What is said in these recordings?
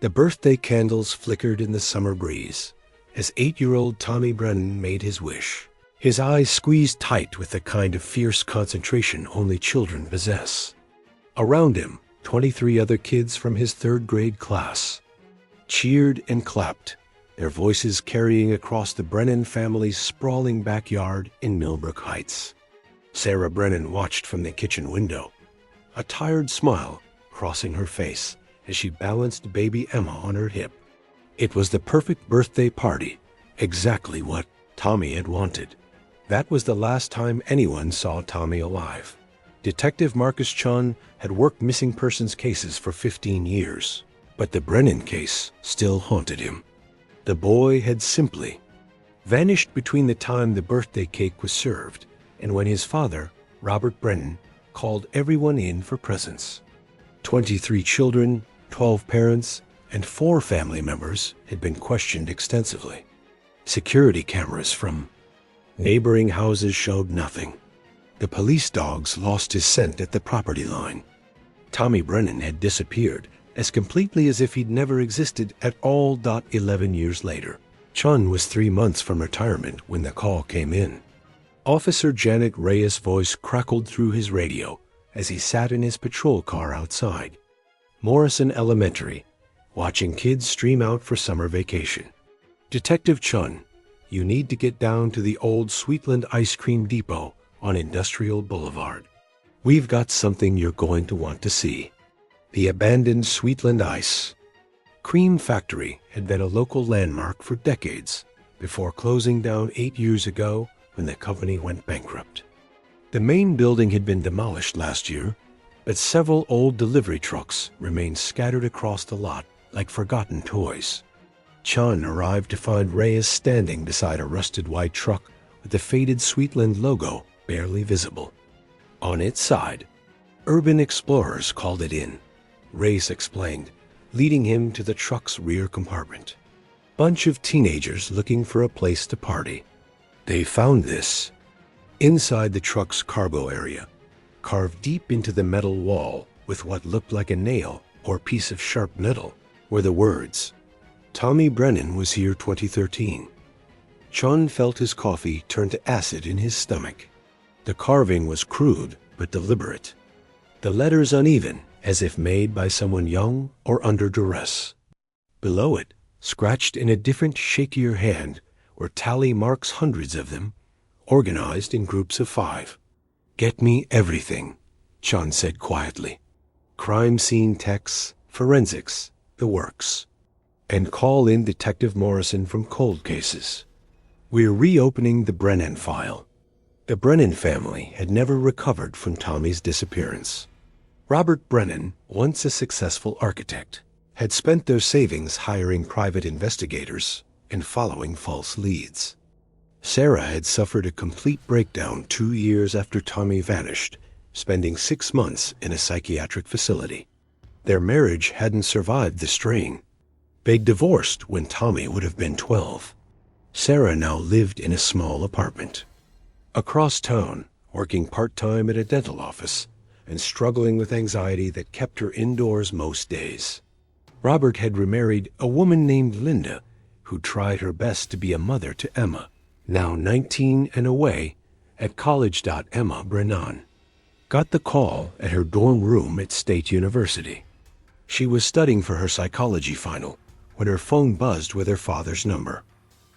The birthday candles flickered in the summer breeze as 8-year-old Tommy Brennan made his wish. His eyes squeezed tight with the kind of fierce concentration only children possess. Around him, 23 other kids from his third-grade class cheered and clapped, their voices carrying across the Brennan family's sprawling backyard in Millbrook Heights. Sarah Brennan watched from the kitchen window, a tired smile crossing her face as she balanced baby Emma on her hip. It was the perfect birthday party, exactly what Tommy had wanted. That was the last time anyone saw Tommy alive. Detective Marcus Chun had worked missing persons cases for 15 years, but the Brennan case still haunted him. The boy had simply vanished between the time the birthday cake was served and when his father, Robert Brennan, called everyone in for presents. 23 children, 12 parents, and 4 family members had been questioned extensively. Security cameras from neighboring houses showed nothing. The police dogs lost his scent at the property line. Tommy Brennan had disappeared as completely as if he'd never existed at all. 11 years later, Chun was 3 months from retirement when the call came in. Officer Janet Reyes' voice crackled through his radio as he sat in his patrol car outside Morrison Elementary, watching kids stream out for summer vacation. Detective Chun, you need to get down to the old Sweetland Ice Cream Depot on Industrial Boulevard. We've got something you're going to want to see. The abandoned Sweetland Ice Cream Factory had been a local landmark for decades before closing down 8 years ago when the company went bankrupt. The main building had been demolished last year, but several old delivery trucks remained scattered across the lot like forgotten toys. Chun arrived to find Reyes standing beside a rusted white truck with the faded Sweetland logo barely visible. On its side, Urban Explorers called it in, Reyes explained, leading him to the truck's rear compartment. Bunch of teenagers looking for a place to party. They found this inside the truck's cargo area, carved deep into the metal wall with what looked like a nail or piece of sharp metal, were the words, "Tommy Brennan was here 2013. Chun felt his coffee turn to acid in his stomach. The carving was crude but deliberate, the letters uneven as if made by someone young or under duress. Below it, scratched in a different, shakier hand, were tally marks, hundreds of them, organized in groups of 5. Get me everything, Chun said quietly. Crime scene techs, forensics, the works. And call in Detective Morrison from Cold Cases. We're reopening the Brennan file. The Brennan family had never recovered from Tommy's disappearance. Robert Brennan, once a successful architect, had spent their savings hiring private investigators and following false leads. Sarah had suffered a complete breakdown 2 years after Tommy vanished, spending 6 months in a psychiatric facility. Their marriage hadn't survived the strain. They'd divorced when Tommy would have been 12. Sarah now lived in a small apartment across town, working part-time at a dental office and struggling with anxiety that kept her indoors most days. Robert had remarried a woman named Linda, who tried her best to be a mother to Emma, now 19 and away at college. Emma Brennan got the call at her dorm room at State University. She was studying for her psychology final when her phone buzzed with her father's number.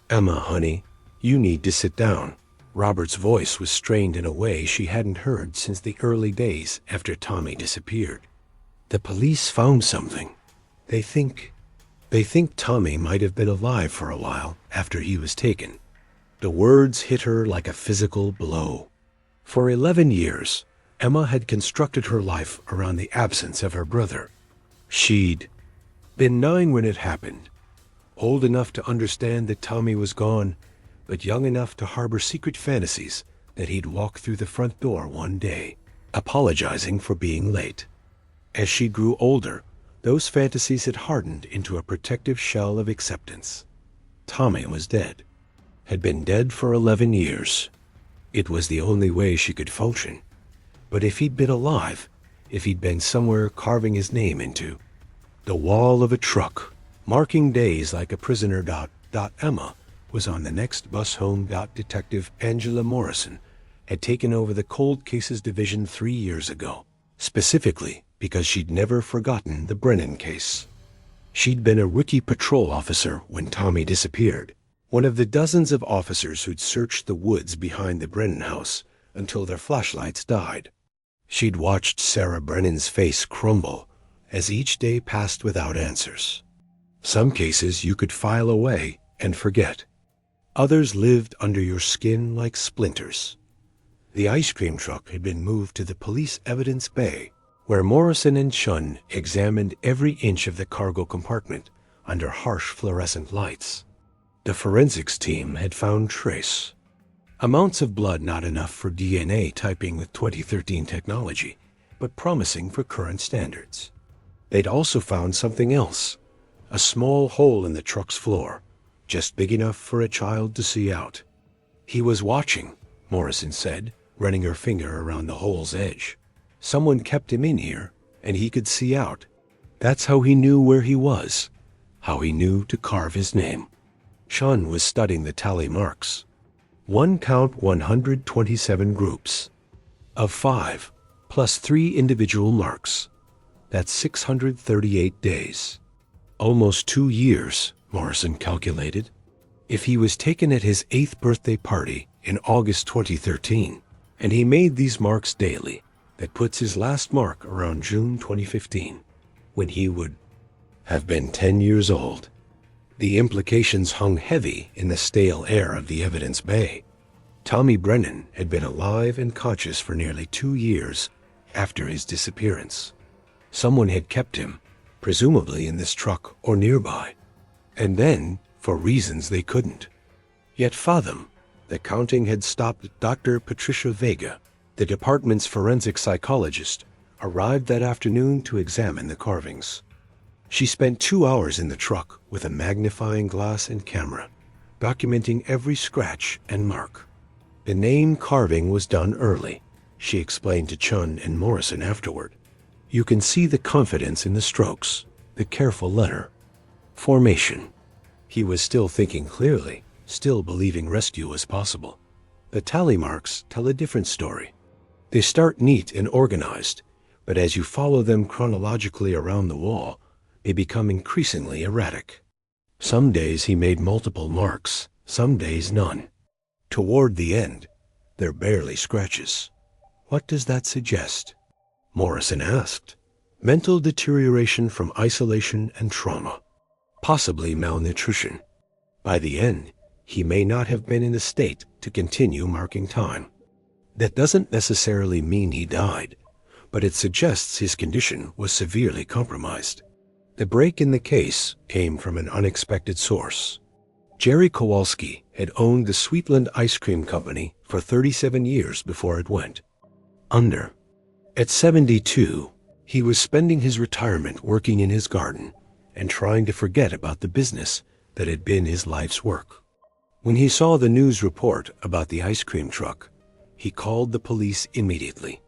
"Emma, honey, you need to sit down." Robert's voice was strained in a way she hadn't heard since the early days after Tommy disappeared. "The police found something. They think Tommy might have been alive for a while after he was taken." The words hit her like a physical blow. For 11 years, Emma had constructed her life around the absence of her brother. She'd been 9 when it happened, old enough to understand that Tommy was gone, but young enough to harbor secret fantasies that he'd walk through the front door one day, apologizing for being late. As she grew older, those fantasies had hardened into a protective shell of acceptance. Tommy was dead, had been dead for 11 years. It was the only way she could function. But if he'd been alive, if he'd been somewhere carving his name into the wall of a truck marking days like a prisoner. Emma was on the next bus home. Detective Angela Morrison had taken over the Cold Cases Division 3 years ago, specifically because she'd never forgotten the Brennan case. She'd been a rookie patrol officer when Tommy disappeared, one of the dozens of officers who'd searched the woods behind the Brennan house until their flashlights died. She'd watched Sarah Brennan's face crumble as each day passed without answers. Some cases you could file away and forget. Others lived under your skin like splinters. The ice cream truck had been moved to the police evidence bay, where Morrison and Chun examined every inch of the cargo compartment under harsh fluorescent lights. The forensics team had found trace amounts of blood, not enough for DNA typing with 2013 technology, but promising for current standards. They'd also found something else, a small hole in the truck's floor, just big enough for a child to see out. He was watching, Morrison said, running her finger around the hole's edge. Someone kept him in here, and he could see out. That's how he knew where he was, how he knew to carve his name. Chun was studying the tally marks. 127 groups of 5, plus 3 individual marks. That's 638 days. Almost 2 years, Morrison calculated. If he was taken at his 8th birthday party in August 2013, and he made these marks daily, that puts his last mark around June 2015, when he would have been 10 years old. The implications hung heavy in the stale air of the evidence bay. Tommy Brennan had been alive and conscious for nearly 2 years after his disappearance. Someone had kept him, presumably in this truck or nearby, and then, for reasons they couldn't yet fathom, the counting had stopped. Dr. Patricia Vega, the department's forensic psychologist, arrived that afternoon to examine the carvings. She spent 2 hours in the truck with a magnifying glass and camera, documenting every scratch and mark. The name carving was done early, she explained to Chun and Morrison afterward. You can see the confidence in the strokes, the careful letter formation. He was still thinking clearly, still believing rescue was possible. The tally marks tell a different story. They start neat and organized, but as you follow them chronologically around the wall, they become increasingly erratic. Some days he made multiple marks, some days none. Toward the end, they're barely scratches. What does that suggest? Morrison asked. Mental deterioration from isolation and trauma. Possibly malnutrition. By the end, he may not have been in a state to continue marking time. That doesn't necessarily mean he died, but it suggests his condition was severely compromised. The break in the case came from an unexpected source. Jerry Kowalski had owned the Sweetland Ice Cream Company for 37 years before it went under. At 72, he was spending his retirement working in his garden and trying to forget about the business that had been his life's work. When he saw the news report about the ice cream truck, he called the police immediately.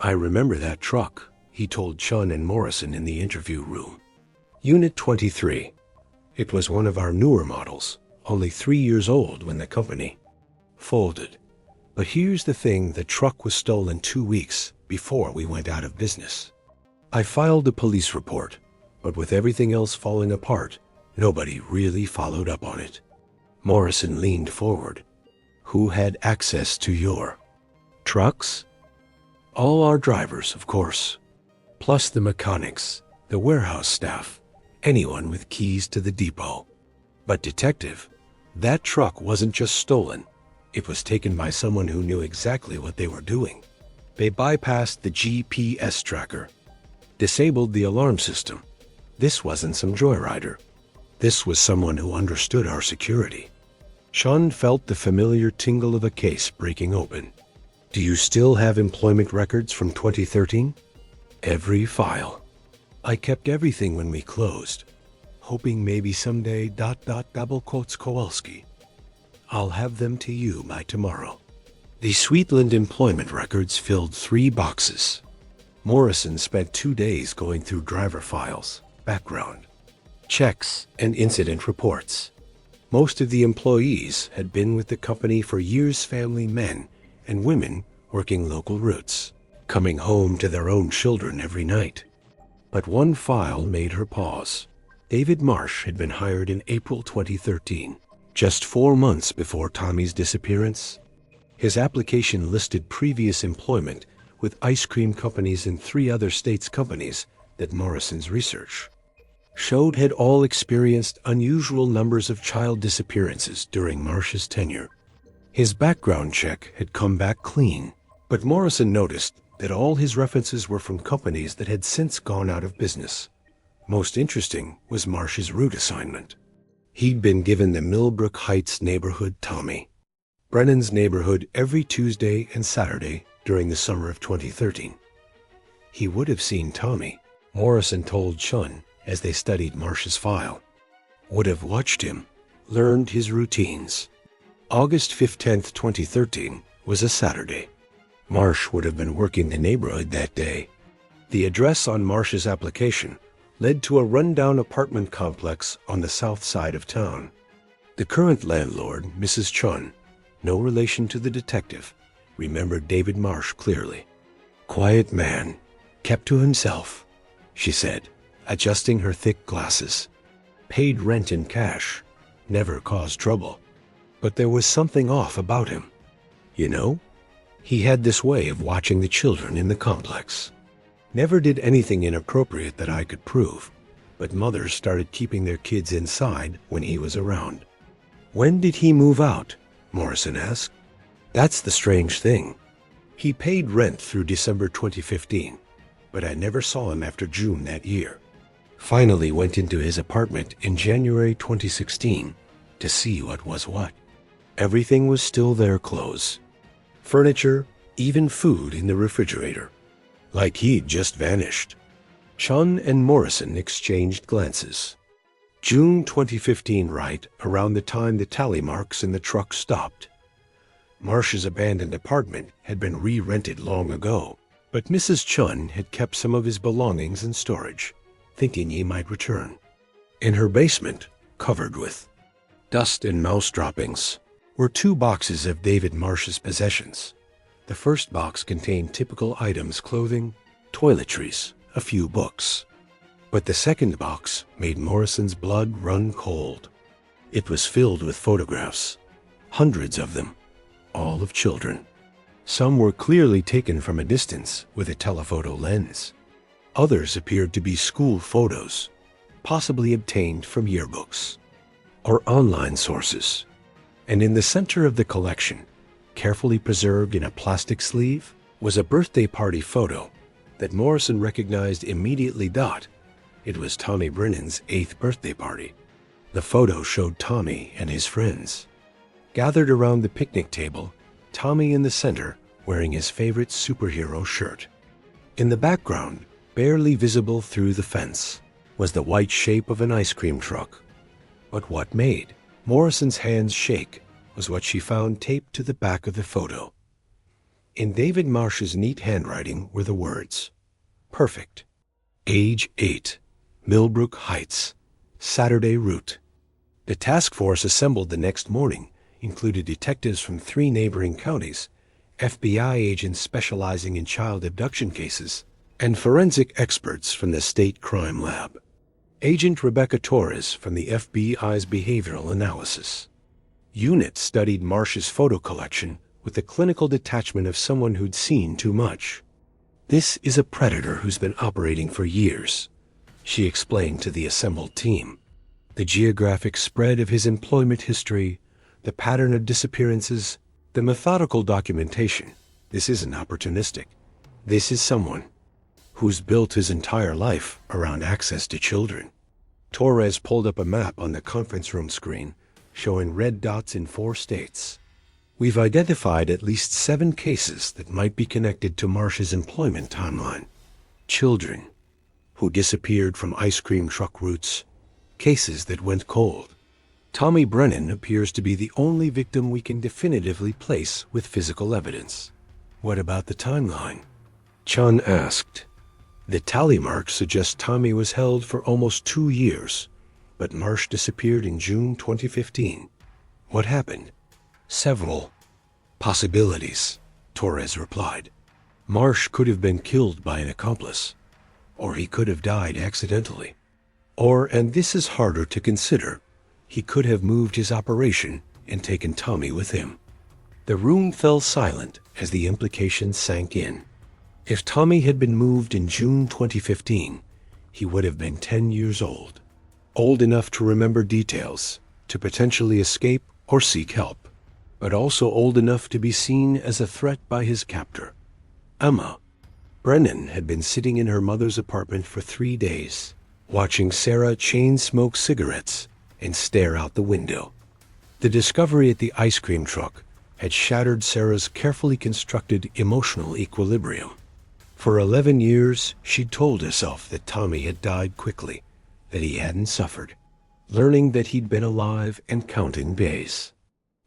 I remember that truck, he told Chun and Morrison in the interview room. Unit 23. It was one of our newer models, only 3 years old when the company folded. But here's the thing, the truck was stolen 2 weeks before we went out of business. I filed a police report, but with everything else falling apart, nobody really followed up on it. Morrison leaned forward. Who had access to your trucks? All our drivers, of course, plus the mechanics, the warehouse staff, anyone with keys to the depot. But detective, that truck wasn't just stolen. It was taken by someone who knew exactly what they were doing. They bypassed the GPS tracker, disabled the alarm system. This wasn't some joyrider. This was someone who understood our security. Chun felt the familiar tingle of a case breaking open. Do you still have employment records from 2013? Every file. I kept everything when we closed, hoping maybe someday ... Kowalski. I'll have them to you by tomorrow. The Sweetland employment records filled 3 boxes. Morrison spent 2 days going through driver files, background, checks, and incident reports. Most of the employees had been with the company for years, family men and women working local routes, coming home to their own children every night. But one file made her pause. David Marsh had been hired in April 2013, just 4 months before Tommy's disappearance. His application listed previous employment with ice cream companies and 3 other states' companies that Morrison's research showed had all experienced unusual numbers of child disappearances during Marsh's tenure. His background check had come back clean, but Morrison noticed that all his references were from companies that had since gone out of business. Most interesting was Marsh's route assignment. He'd been given the Millbrook Heights neighborhood Tommy Brennan's neighborhood every Tuesday and Saturday during the summer of 2013. He would have seen Tommy, Morrison told Chun as they studied Marsh's file. Would have watched him, learned his routines. August 15, 2013 was a Saturday. Marsh would have been working the neighborhood that day. The address on Marsh's application led to a rundown apartment complex on the south side of town. The current landlord, Mrs. Chun, no relation to the detective, remembered David Marsh clearly. Quiet man, kept to himself, she said, adjusting her thick glasses. Paid rent in cash, never caused trouble. But there was something off about him. You know, he had this way of watching the children in the complex. Never did anything inappropriate that I could prove, but mothers started keeping their kids inside when he was around. When did he move out? Morrison asked. That's the strange thing. He paid rent through December 2015, but I never saw him after June that year. Finally went into his apartment in January 2016 to see what was what. Everything was still there, clothes, furniture, even food in the refrigerator. Like he'd just vanished. Chun and Morrison exchanged glances. June 2015, right around the time the tally marks in the truck stopped. Marsh's abandoned apartment had been re-rented long ago, but Mrs. Chun had kept some of his belongings in storage, thinking he might return. In her basement, covered with dust and mouse droppings, were 2 boxes of David Marsh's possessions. The first box contained typical items, clothing, toiletries, a few books. But the second box made Morrison's blood run cold. It was filled with photographs, hundreds of them, all of children. Some were clearly taken from a distance with a telephoto lens. Others appeared to be school photos, possibly obtained from yearbooks or online sources. And in the center of the collection, carefully preserved in a plastic sleeve, was a birthday party photo that Morrison recognized immediately. It was Tommy Brennan's 8th birthday party. The photo showed Tommy and his friends gathered around the picnic table, Tommy in the center wearing his favorite superhero shirt. In the background, barely visible through the fence, was the white shape of an ice cream truck. But what made Morrison's hands shake was what she found taped to the back of the photo. In David Marsh's neat handwriting were the words, "Perfect. Age 8. Millbrook Heights. Saturday route." The task force assembled the next morning included detectives from 3 neighboring counties, FBI agents specializing in child abduction cases, and forensic experts from the State Crime Lab. Agent Rebecca Torres from the FBI's Behavioral Analysis Unit studied Marsh's photo collection with the clinical detachment of someone who'd seen too much. "This is a predator who's been operating for years," she explained to the assembled team. "The geographic spread of his employment history, the pattern of disappearances, the methodical documentation. This isn't opportunistic. This is someone who's built his entire life around access to children." Torres pulled up a map on the conference room screen, showing red dots in 4 states. "We've identified at least 7 cases that might be connected to Marsh's employment timeline. Children who disappeared from ice cream truck routes, cases that went cold. Tommy Brennan appears to be the only victim we can definitively place with physical evidence." "What about the timeline?" Chun asked. "The tally marks suggest Tommy was held for almost 2 years, But Marsh disappeared in June 2015. What happened? Several possibilities, Torres replied. Marsh could have been killed by an accomplice, or he could have died accidentally. Or, and this is harder to consider, he could have moved his operation and taken Tommy with him. The room fell silent as the implications sank in. If Tommy had been moved in June 2015, he would have been 10 years old. Old enough to remember details, to potentially escape or seek help, but also old enough to be seen as a threat by his captor. Emma Brennan had been sitting in her mother's apartment for 3 days, watching Sarah chain-smoke cigarettes and stare out the window. The discovery at the ice cream truck had shattered Sarah's carefully constructed emotional equilibrium. For 11 years, she'd told herself that Tommy had died quickly, that he hadn't suffered. Learning that he'd been alive and counting days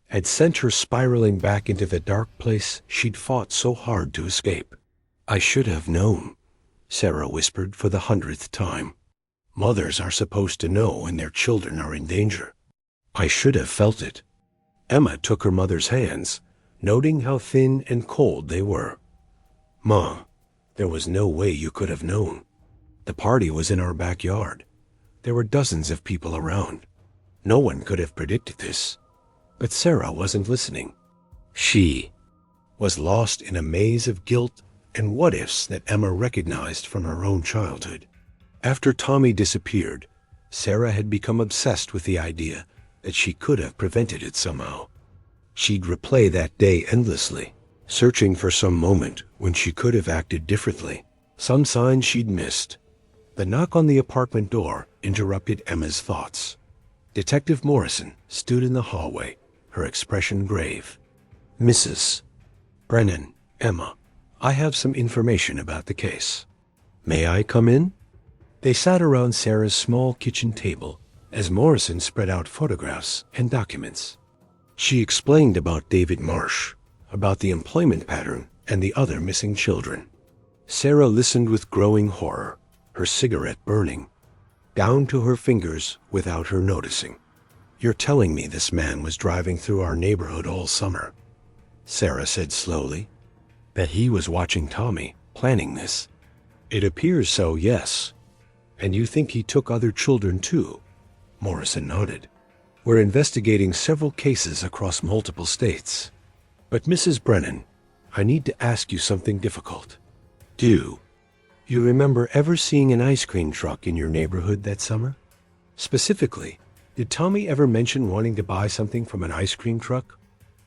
had sent her spiraling back into the dark place she'd fought so hard to escape. I should have known, Sarah whispered for the 100th time. Mothers are supposed to know when their children are in danger. I should have felt it. Emma took her mother's hands, noting how thin and cold they were. Mom, there was no way you could have known. The party was in our backyard. There were dozens of people around. No one could have predicted this. But Sarah wasn't listening. She was lost in a maze of guilt and what-ifs that Emma recognized from her own childhood. After Tommy disappeared, Sarah had become obsessed with the idea that she could have prevented it somehow. She'd replay that day endlessly, searching for some moment when she could have acted differently, some sign she'd missed. The knock on the apartment door interrupted Emma's thoughts. Detective Morrison stood in the hallway, her expression grave. Mrs. Brennan, Emma, I have some information about the case. May I come in? They sat around Sarah's small kitchen table as Morrison spread out photographs and documents. She explained about David Marsh, about the employment pattern and the other missing children. Sarah listened with growing horror, her cigarette burning, down to her fingers without her noticing. You're telling me this man was driving through our neighborhood all summer, Sarah said slowly. That he was watching Tommy, planning this. It appears so, yes. And you think he took other children too? Morrison nodded. We're investigating several cases across multiple states. But Mrs. Brennan, I need to ask you something difficult. Do you remember ever seeing an ice cream truck in your neighborhood that summer? Specifically, did Tommy ever mention wanting to buy something from an ice cream truck?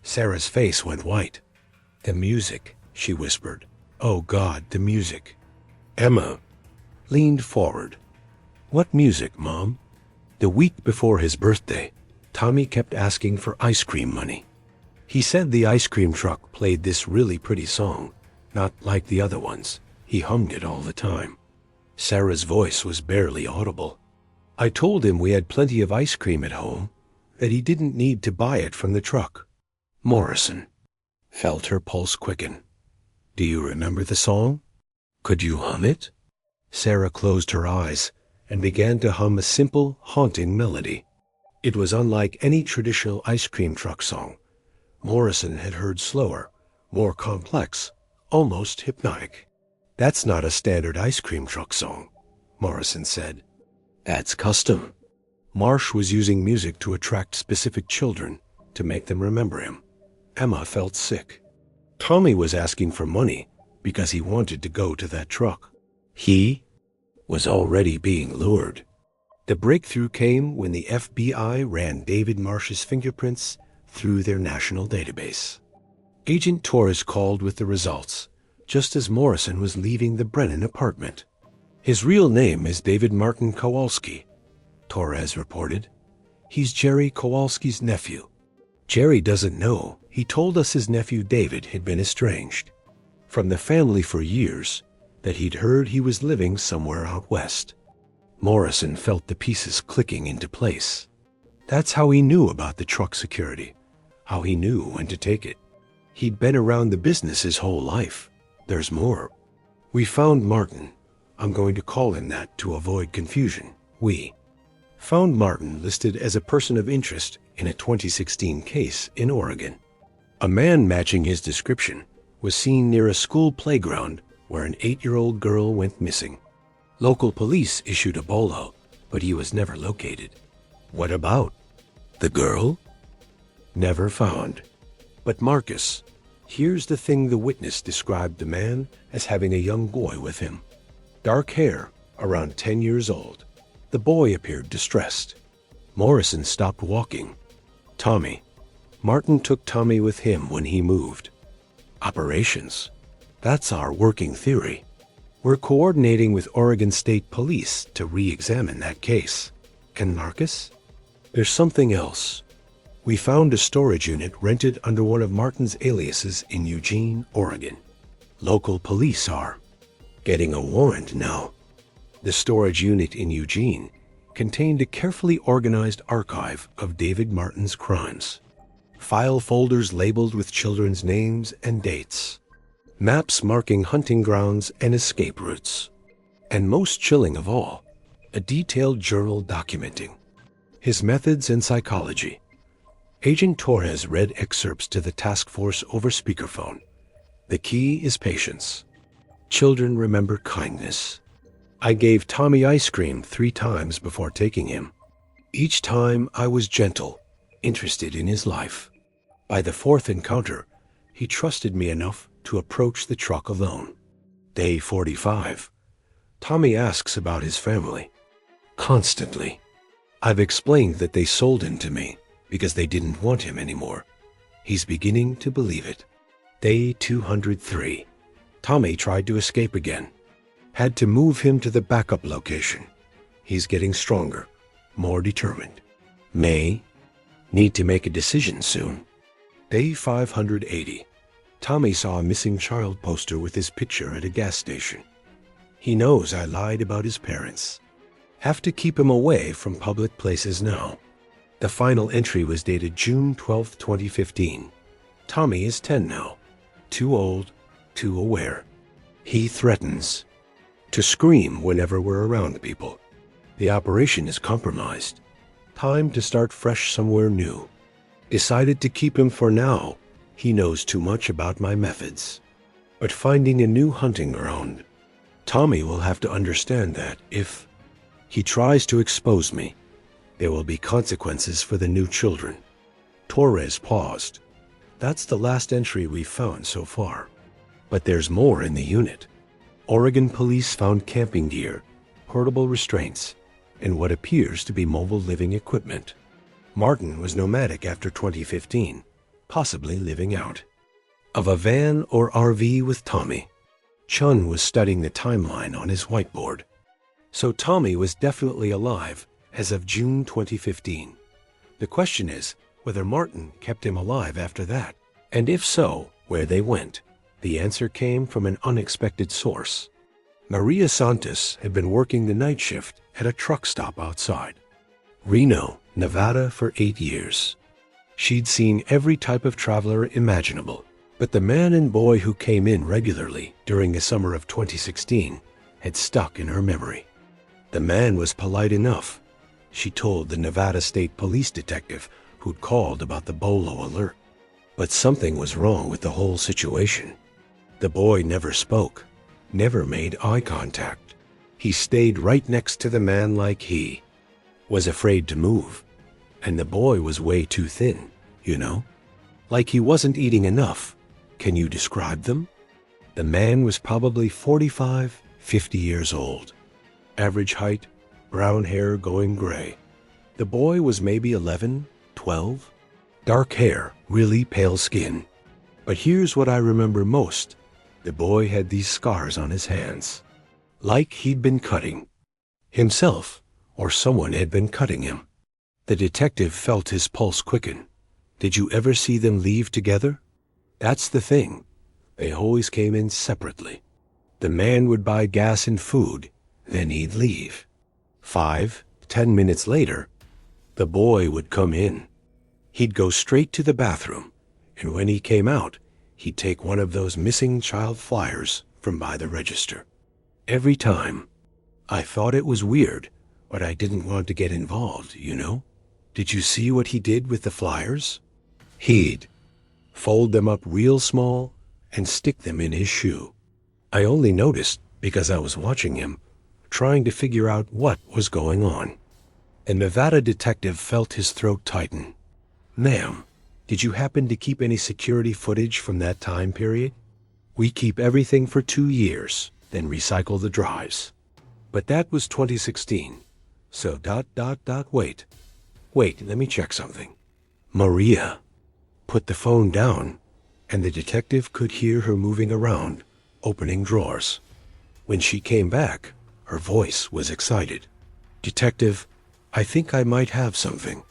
Sarah's face went white. The music, she whispered. Oh God, the music. Emma leaned forward. What music, Mom? The week before his birthday, Tommy kept asking for ice cream money. He said the ice cream truck played this really pretty song, not like the other ones. He hummed it all the time. Sarah's voice was barely audible. I told him we had plenty of ice cream at home, that he didn't need to buy it from the truck. Morrison felt her pulse quicken. Do you remember the song? Could you hum it? Sarah closed her eyes and began to hum a simple, haunting melody. It was unlike any traditional ice cream truck song. Morrison had heard slower, more complex, almost hypnotic. That's not a standard ice cream truck song, Morrison said. That's custom. Marsh was using music to attract specific children, to make them remember him. Emma felt sick. Tommy was asking for money because he wanted to go to that truck. He was already being lured. The breakthrough came when the FBI ran David Marsh's fingerprints through their national database. Agent Torres called with the results, just as Morrison was leaving the Brennan apartment. His real name is David Martin Kowalski, Torres reported. He's Jerry Kowalski's nephew. Jerry doesn't know. He told us his nephew David had been estranged from the family for years, that he'd heard he was living somewhere out west. Morrison felt the pieces clicking into place. That's how he knew about the truck security, how he knew when to take it. He'd been around the business his whole life. There's more. We found Martin. I'm going to call him that to avoid confusion. We found Martin listed as a person of interest in a 2016 case in Oregon. A man matching his description was seen near a school playground where an 8-year-old girl went missing. Local police issued a bolo, but he was never located. What about the girl? Never found. But Marcus, here's the thing: the witness described the man as having a young boy with him. Dark hair, around 10 years old. The boy appeared distressed. Morrison stopped walking. Tommy. Martin took Tommy with him when he moved. Operations. That's our working theory. We're coordinating with Oregon State Police to re-examine that case. And Marcus? There's something else. We found a storage unit rented under one of Martin's aliases in Eugene, Oregon. Local police are getting a warrant now. The storage unit in Eugene contained a carefully organized archive of David Martin's crimes. File folders labeled with children's names and dates. Maps marking hunting grounds and escape routes. And most chilling of all, a detailed journal documenting his methods and psychology. Agent Torres read excerpts to the task force over speakerphone. The key is patience. Children remember kindness. I gave Tommy ice cream 3 times before taking him. Each time I was gentle, interested in his life. By the 4th encounter, he trusted me enough to approach the truck alone. Day 45. Tommy asks about his family. Constantly. I've explained that they sold him to me because they didn't want him anymore. He's beginning to believe it. Day 203. Tommy tried to escape again. Had to move him to the backup location. He's getting stronger, more determined. May. Need to make a decision soon. Day 580. Tommy saw a missing child poster with his picture at a gas station. He knows I lied about his parents. Have to keep him away from public places now. The final entry was dated June 12, 2015. Tommy is 10 now. Too old, too aware. He threatens to scream whenever we're around people. The operation is compromised. Time to start fresh somewhere new. Decided to keep him for now. He knows too much about my methods. But finding a new hunting ground. Tommy will have to understand that if he tries to expose me, there will be consequences for the new children. Torres paused. That's the last entry we've found so far. But there's more in the unit. Oregon police found camping gear, portable restraints, and what appears to be mobile living equipment. Martin was nomadic after 2015, possibly living out of a van or RV with Tommy. Chun was studying the timeline on his whiteboard. So Tommy was definitely alive as of June 2015. The question is whether Martin kept him alive after that, and if so, where they went. The answer came from an unexpected source. Maria Santos had been working the night shift at a truck stop outside Reno, Nevada for 8 years. She'd seen every type of traveler imaginable, but the man and boy who came in regularly during the summer of 2016 had stuck in her memory. The man was polite enough, she told the Nevada State Police detective who'd called about the Bolo alert. But something was wrong with the whole situation. The boy never spoke, never made eye contact. He stayed right next to the man like he was afraid to move. And the boy was way too thin, you know? Like he wasn't eating enough. Can you describe them? The man was probably 45, 50 years old. Average height, brown hair going gray. The boy was maybe 11, 12. Dark hair, really pale skin. But here's what I remember most. The boy had these scars on his hands. Like he'd been cutting himself, or someone had been cutting him. The detective felt his pulse quicken. Did you ever see them leave together? That's the thing. They always came in separately. The man would buy gas and food, then he'd leave. 5, 10 minutes later, the boy would come in. He'd go straight to the bathroom, and when he came out, he'd take one of those missing child flyers from by the register. Every time. I thought it was weird, but I didn't want to get involved, you know? Did you see what he did with the flyers? He'd fold them up real small and stick them in his shoe. I only noticed because I was watching him, trying to figure out what was going on. A Nevada detective felt his throat tighten. Ma'am, did you happen to keep any security footage from that time period? We keep everything for 2 years, then recycle the drives. But that was 2016. So wait. Wait, let me check something. Maria put the phone down, and the detective could hear her moving around, opening drawers. When she came back, her voice was excited. Detective, I think I might have something.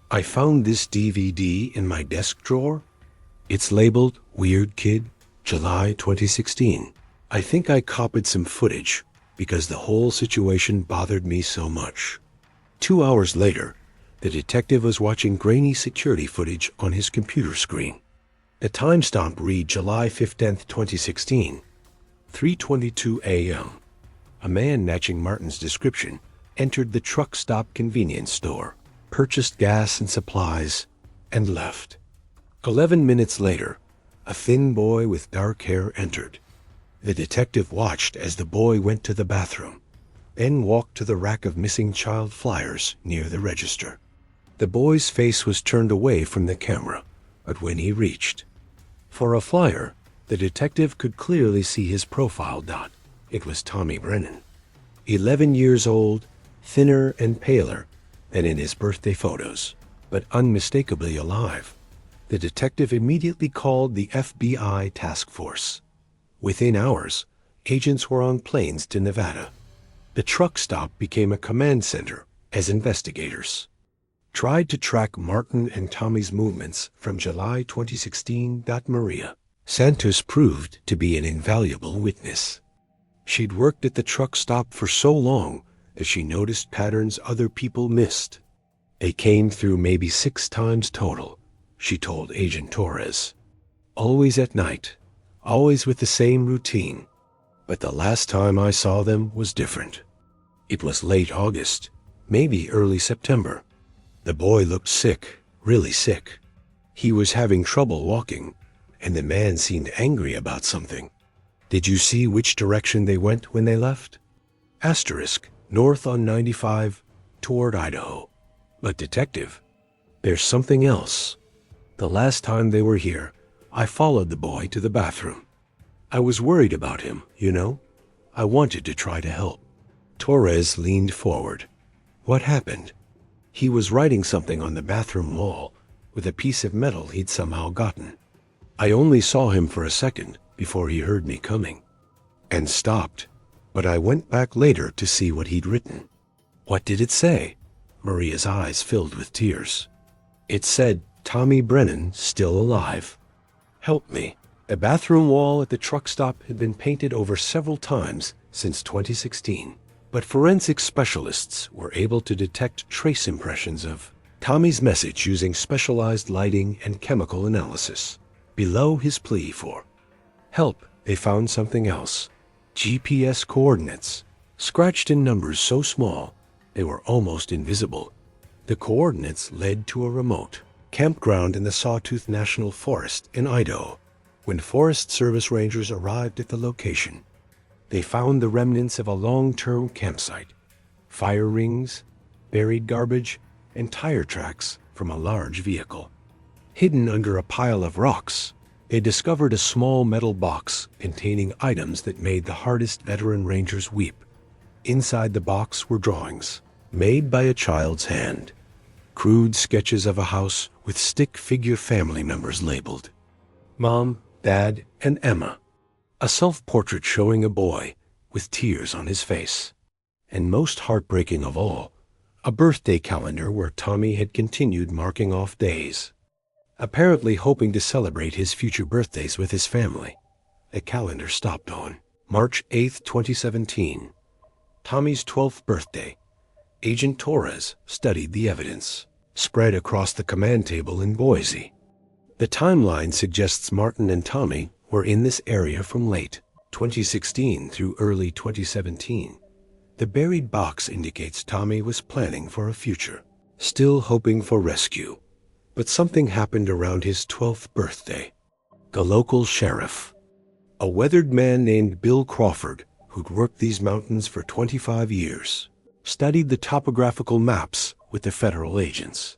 I found this DVD in my desk drawer. It's labeled Weird Kid, July 2016. I think I copied some footage because the whole situation bothered me so much. 2 hours later, the detective was watching grainy security footage on his computer screen. The timestamp read July 15th, 2016, 3:22 a.m. A man matching Martin's description entered the truck stop convenience store, purchased gas and supplies, and left. 11 minutes later, a thin boy with dark hair entered. The detective watched as the boy went to the bathroom, then walked to the rack of missing child flyers near the register. The boy's face was turned away from the camera, but when he reached for a flyer, the detective could clearly see his profile dot. It was Tommy Brennan. 11 years old, thinner and paler than in his birthday photos, but unmistakably alive. The detective immediately called the FBI task force. Within hours, agents were on planes to Nevada. The truck stop became a command center as investigators tried to track Martin and Tommy's movements from July 2016. Maria Santos proved to be an invaluable witness. She'd worked at the truck stop for so long that she noticed patterns other people missed. They came through maybe 6 times total, she told Agent Torres. Always at night, always with the same routine. But the last time I saw them was different. It was late August, maybe early September. The boy looked sick, really sick. He was having trouble walking, and the man seemed angry about something. Did you see which direction they went when they left? Asterisk, north on 95, toward Idaho. But detective, there's something else. The last time they were here, I followed the boy to the bathroom. I was worried about him, you know. I wanted to try to help. Torres leaned forward. What happened? He was writing something on the bathroom wall with a piece of metal he'd somehow gotten. I only saw him for a second before he heard me coming and stopped, but I went back later to see what he'd written. What did it say? Maria's eyes filled with tears. It said, Tommy Brennan still alive. Help me. The bathroom wall at the truck stop had been painted over several times since 2016. But forensic specialists were able to detect trace impressions of Tommy's message using specialized lighting and chemical analysis. Below his plea for help, they found something else. GPS coordinates, scratched in numbers so small they were almost invisible. The coordinates led to a remote campground in the Sawtooth National Forest in Idaho. When Forest Service rangers arrived at the location, they found the remnants of a long-term campsite, fire rings, buried garbage, and tire tracks from a large vehicle. Hidden under a pile of rocks, they discovered a small metal box containing items that made the hardest veteran rangers weep. Inside the box were drawings, made by a child's hand. Crude sketches of a house with stick figure family members labeled Mom, Dad, and Emma. A self-portrait showing a boy with tears on his face. And most heartbreaking of all, a birthday calendar where Tommy had continued marking off days, apparently hoping to celebrate his future birthdays with his family. The calendar stopped on March 8, 2017, Tommy's 12th birthday. Agent Torres studied the evidence, spread across the command table in Boise. The timeline suggests Martin and Tommy were in this area from late 2016 through early 2017. The buried box indicates Tommy was planning for a future, still hoping for rescue. But something happened around his 12th birthday. The local sheriff, a weathered man named Bill Crawford, who'd worked these mountains for 25 years, studied the topographical maps with the federal agents.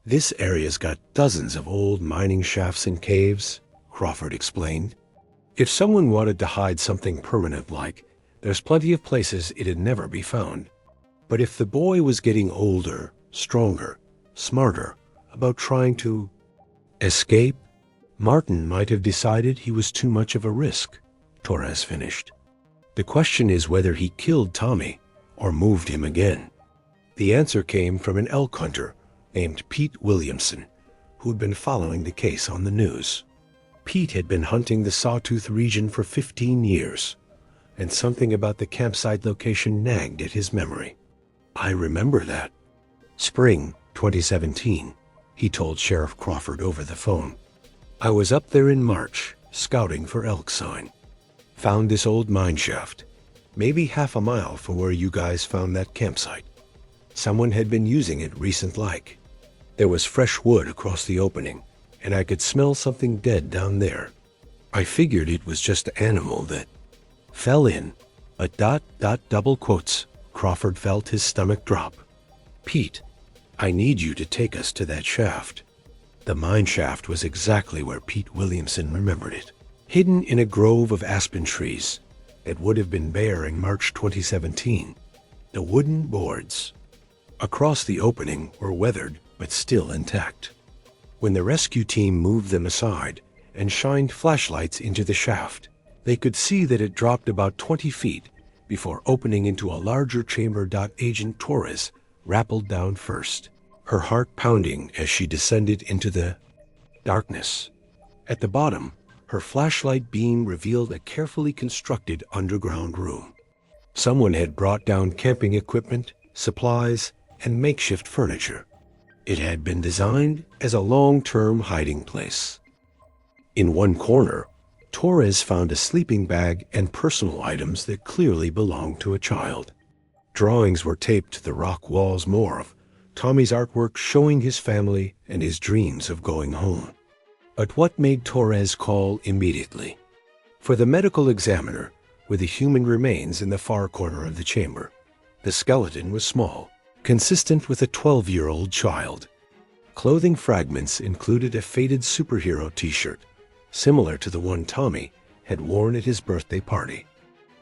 "This area's got dozens of old mining shafts and caves," Crawford explained. "If someone wanted to hide something permanent there's plenty of places it'd never be found. But if the boy was getting older, stronger, smarter about trying to escape, Martin might have decided he was too much of a risk," Torres finished. "The question is whether he killed Tommy or moved him again." The answer came from an elk hunter named Pete Williamson, who'd been following the case on the news. Pete had been hunting the Sawtooth region for 15 years, and something about the campsite location nagged at his memory. "I remember that. Spring 2017, he told Sheriff Crawford over the phone. "I was up there in March, scouting for elk sign. Found this old mine shaft, maybe half a mile from where you guys found that campsite. Someone had been using it recent. There was fresh wood across the opening, and I could smell something dead down there. I figured it was just an animal that fell in." Double quotes. Crawford felt his stomach drop. "Pete, I need you to take us to that shaft." The mine shaft was exactly where Pete Williamson remembered it, hidden in a grove of aspen trees that would have been bare in March 2017. The wooden boards across the opening were weathered but still intact. When the rescue team moved them aside and shined flashlights into the shaft, they could see that it dropped about 20 feet before opening into a larger chamber. Agent Torres rappelled down first, her heart pounding as she descended into the darkness. At the bottom, her flashlight beam revealed a carefully constructed underground room. Someone had brought down camping equipment, supplies, and makeshift furniture. It had been designed as a long-term hiding place. In one corner, Torres found a sleeping bag and personal items that clearly belonged to a child. Drawings were taped to the rock walls, more of Tommy's artwork showing his family and his dreams of going home. But what made Torres call immediately? For the medical examiner were the human remains in the far corner of the chamber. The skeleton was small, consistent with a 12-year-old child. Clothing fragments included a faded superhero t-shirt, similar to the one Tommy had worn at his birthday party.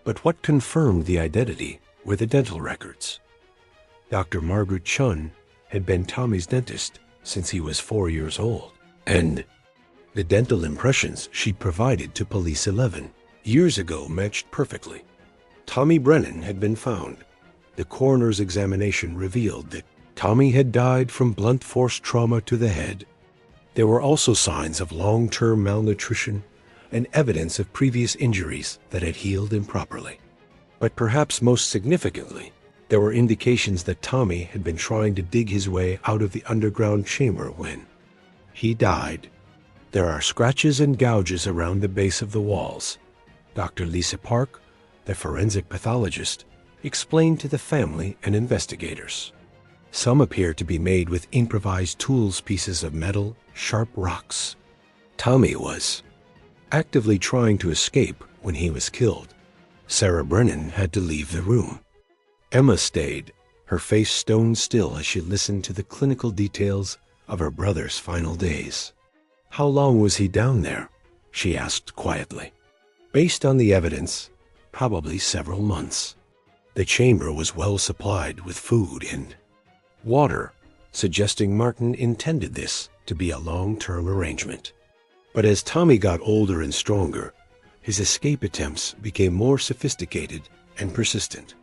But what confirmed the identity were the dental records. Dr. Margaret Chun had been Tommy's dentist since he was 4 years old, and the dental impressions she'd provided to Police 11 years ago matched perfectly. Tommy Brennan had been found. The coroner's examination revealed that Tommy had died from blunt force trauma to the head. There were also signs of long-term malnutrition and evidence of previous injuries that had healed improperly. But perhaps most significantly, there were indications that Tommy had been trying to dig his way out of the underground chamber when he died. There are scratches and gouges around the base of the walls. Dr. Lisa Park, the forensic pathologist, explained to the family and investigators. Some appear to be made with improvised tools, pieces of metal, sharp rocks. Tommy was actively trying to escape when he was killed. Sarah Brennan had to leave the room. Emma stayed, her face stone still as she listened to the clinical details of her brother's final days. "How long was he down there?" she asked quietly. "Based on the evidence, probably several months. The chamber was well supplied with food and water, suggesting Martin intended this to be a long-term arrangement. But as Tommy got older and stronger, his escape attempts became more sophisticated and persistent.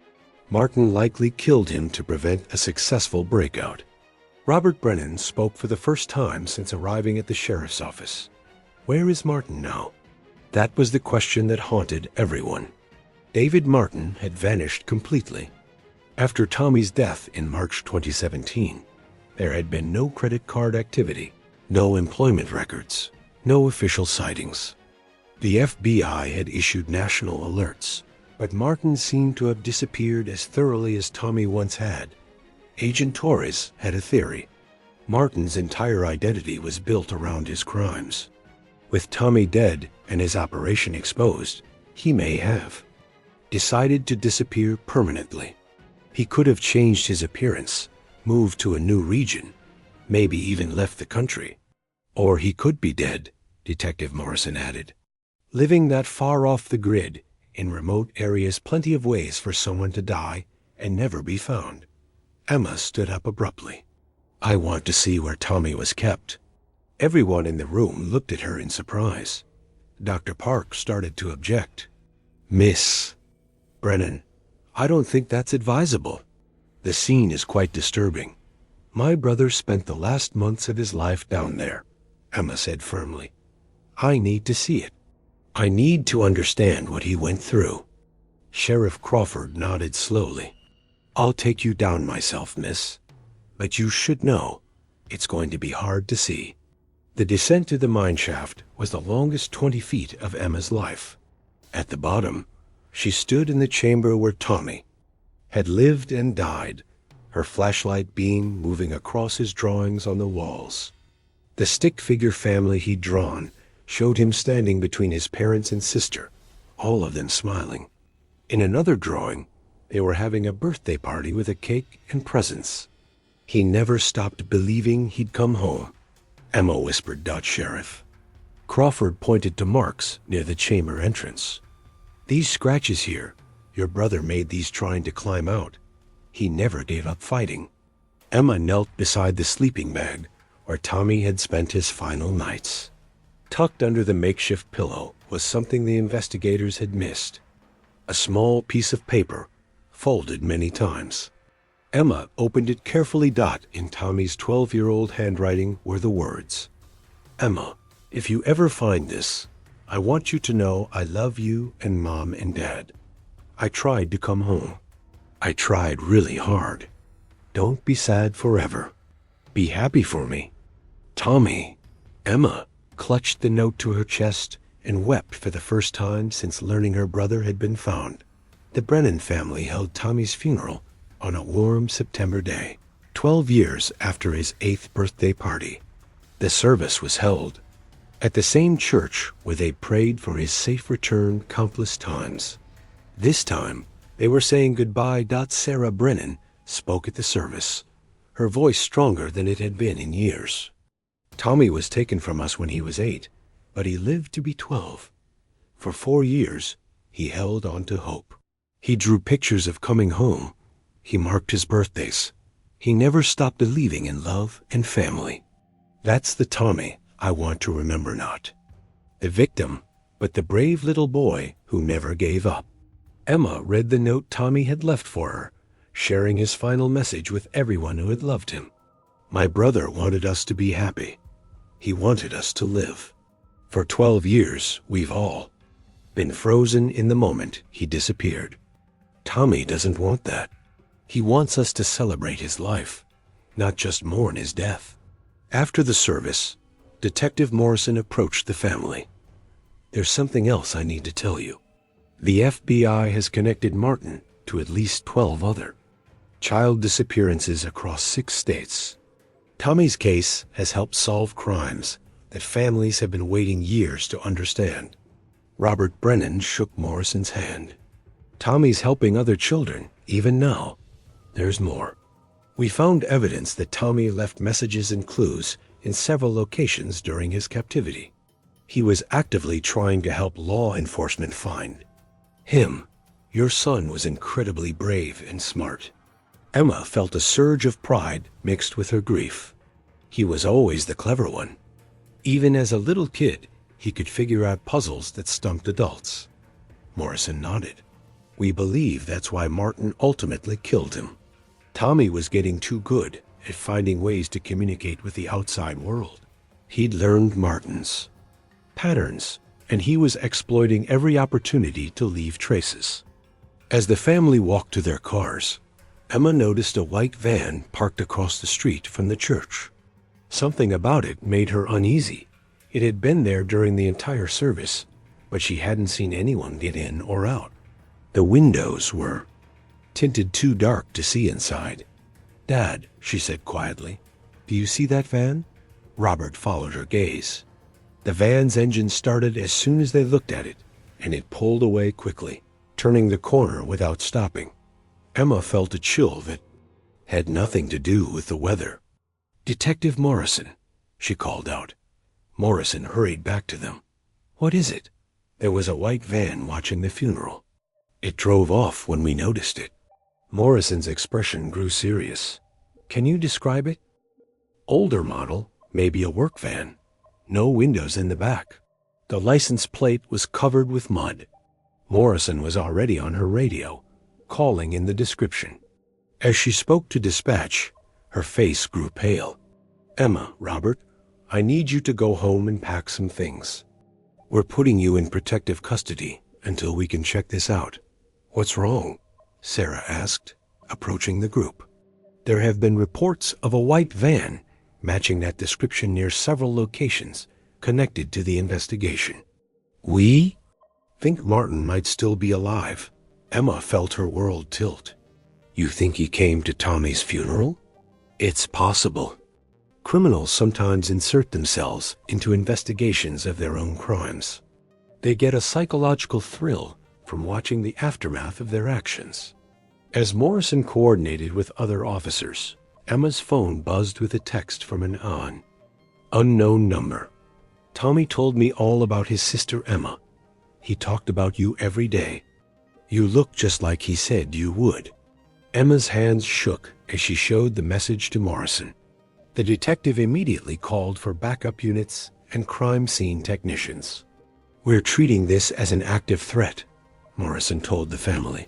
Martin likely killed him to prevent a successful breakout." Robert Brennan spoke for the first time since arriving at the sheriff's office. Where is Martin now? That was the question that haunted everyone. David Martin had vanished completely. After Tommy's death in March 2017, there had been no credit card activity, no employment records, no official sightings. The FBI had issued national alerts, But Martin seemed to have disappeared as thoroughly as Tommy once had. Agent Torres had a theory. Martin's entire identity was built around his crimes. With Tommy dead and his operation exposed, he may have decided to disappear permanently. He could have changed his appearance, moved to a new region, maybe even left the country. Or he could be dead, Detective Morrison added. Living that far off the grid, in remote areas, plenty of ways for someone to die and never be found. Emma stood up abruptly. I want to see where Tommy was kept. Everyone in the room looked at her in surprise. Dr. Park started to object. Miss Brennan, I don't think that's advisable. The scene is quite disturbing. My brother spent the last months of his life down there, Emma said firmly. I need to see it. I need to understand what he went through. Sheriff Crawford nodded slowly. I'll take you down myself, miss. But you should know, it's going to be hard to see. The descent to the mine shaft was the longest 20 feet of Emma's life. At the bottom, she stood in the chamber where Tommy had lived and died, her flashlight beam moving across his drawings on the walls. The stick figure family he'd drawn showed him standing between his parents and sister, all of them smiling. In another drawing, they were having a birthday party with a cake and presents. He never stopped believing he'd come home, Emma whispered Dutch Sheriff. Crawford pointed to marks near the chamber entrance. These scratches here, your brother made these trying to climb out. He never gave up fighting. Emma knelt beside the sleeping bag where Tommy had spent his final nights. Tucked under the makeshift pillow was something the investigators had missed. A small piece of paper, folded many times. Emma opened it carefully. In Tommy's 12-year-old handwriting were the words, Emma, if you ever find this, I want you to know I love you and Mom and Dad. I tried to come home. I tried really hard. Don't be sad forever. Be happy for me. Tommy. Emma clutched the note to her chest and wept for the first time since learning her brother had been found. The Brennan family held Tommy's funeral on a warm September day, 12 years after his 8th birthday party. The service was held at the same church where they prayed for his safe return countless times. This time, they were saying goodbye. Sarah Brennan spoke at the service, her voice stronger than it had been in years. Tommy was taken from us when he was 8, but he lived to be 12. For 4 years, he held on to hope. He drew pictures of coming home. He marked his birthdays. He never stopped believing in love and family. That's the Tommy I want to remember, not the victim, but the brave little boy who never gave up. Emma read the note Tommy had left for her, sharing his final message with everyone who had loved him. My brother wanted us to be happy. He wanted us to live. For 12 years, we've all been frozen in the moment he disappeared. Tommy doesn't want that. He wants us to celebrate his life, not just mourn his death. After the service, Detective Morrison approached the family. There's something else I need to tell you. The FBI has connected Martin to at least 12 other child disappearances across 6 states. Tommy's case has helped solve crimes that families have been waiting years to understand. Robert Brennan shook Morrison's hand. Tommy's helping other children, even now. There's more. We found evidence that Tommy left messages and clues in several locations during his captivity. He was actively trying to help law enforcement find him. Your son was incredibly brave and smart. Emma felt a surge of pride mixed with her grief. He was always the clever one. Even as a little kid, he could figure out puzzles that stumped adults. Morrison nodded. We believe that's why Martin ultimately killed him. Tommy was getting too good at finding ways to communicate with the outside world. He'd learned Martin's patterns, and he was exploiting every opportunity to leave traces. As the family walked to their cars, Emma noticed a white van parked across the street from the church. Something about it made her uneasy. It had been there during the entire service, but she hadn't seen anyone get in or out. The windows were tinted too dark to see inside. "Dad," she said quietly, "do you see that van?" Robert followed her gaze. The van's engine started as soon as they looked at it, and it pulled away quickly, turning the corner without stopping. Emma felt a chill that had nothing to do with the weather. "Detective Morrison," she called out. Morrison hurried back to them. "What is it?" There was a white van watching the funeral. "It drove off when we noticed it." Morrison's expression grew serious. "Can you describe it?" "Older model, maybe a work van. No windows in the back. The license plate was covered with mud." Morrison was already on her radio, calling in the description. As she spoke to dispatch, her face grew pale. "Emma, Robert, I need you to go home and pack some things. We're putting you in protective custody until we can check this out." "What's wrong?" Sarah asked, approaching the group. "There have been reports of a white van matching that description near several locations connected to the investigation. We think Martin might still be alive." Emma felt her world tilt. "You think he came to Tommy's funeral?" "It's possible. Criminals sometimes insert themselves into investigations of their own crimes. They get a psychological thrill from watching the aftermath of their actions." As Morrison coordinated with other officers, Emma's phone buzzed with a text from an unknown number. "Tommy told me all about his sister Emma. He talked about you every day. You look just like he said you would." Emma's hands shook as she showed the message to Morrison. The detective immediately called for backup units and crime scene technicians. "We're treating this as an active threat," Morrison told the family.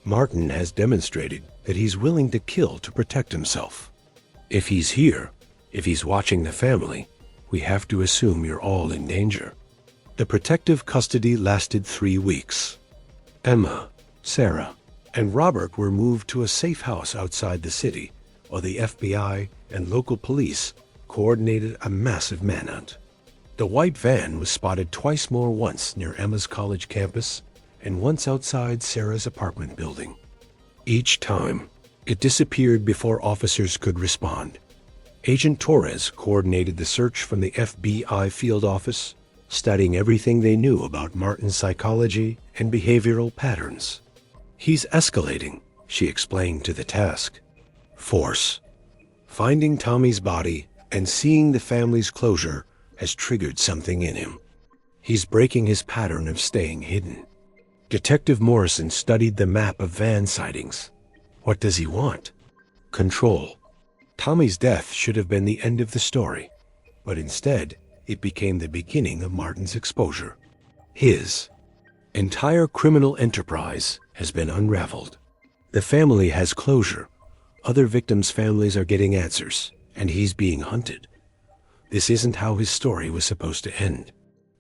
"Martin has demonstrated that he's willing to kill to protect himself. If he's here, if he's watching the family, we have to assume you're all in danger." The protective custody lasted 3 weeks. Emma, Sarah, and Robert were moved to a safe house outside the city, while the FBI and local police coordinated a massive manhunt. The white van was spotted twice more, once near Emma's college campus and once outside Sarah's apartment building. Each time, it disappeared before officers could respond. Agent Torres coordinated the search from the FBI field office, studying everything they knew about Martin's psychology and behavioral patterns. "He's escalating," she explained to the task force. "Finding Tommy's body and seeing the family's closure has triggered something in him. He's breaking his pattern of staying hidden." Detective Morrison studied the map of van sightings. What does he want? Control. Tommy's death should have been the end of the story, but instead, it became the beginning of Martin's exposure. His entire criminal enterprise has been unraveled. The family has closure. Other victims' families are getting answers, and he's being hunted. This isn't how his story was supposed to end.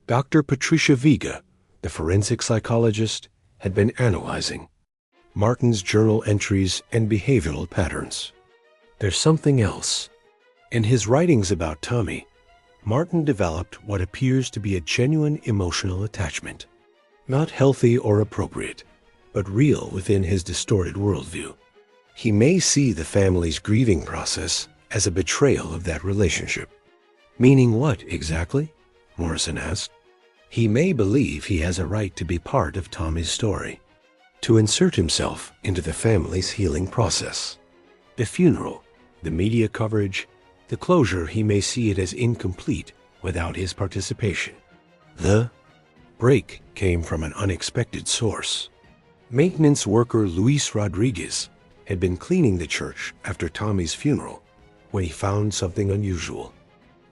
Dr. Patricia Vega, the forensic psychologist, had been analyzing Martin's journal entries and behavioral patterns. There's something else. In his writings about Tommy, Martin developed what appears to be a genuine emotional attachment. Not healthy or appropriate, but real within his distorted worldview. He may see the family's grieving process as a betrayal of that relationship. "Meaning what, exactly?" Morrison asked. "He may believe he has a right to be part of Tommy's story, to insert himself into the family's healing process. The funeral, the media coverage, the closure, he may see it as incomplete without his participation." The break came from an unexpected source. Maintenance worker Luis Rodriguez had been cleaning the church after Tommy's funeral when he found something unusual.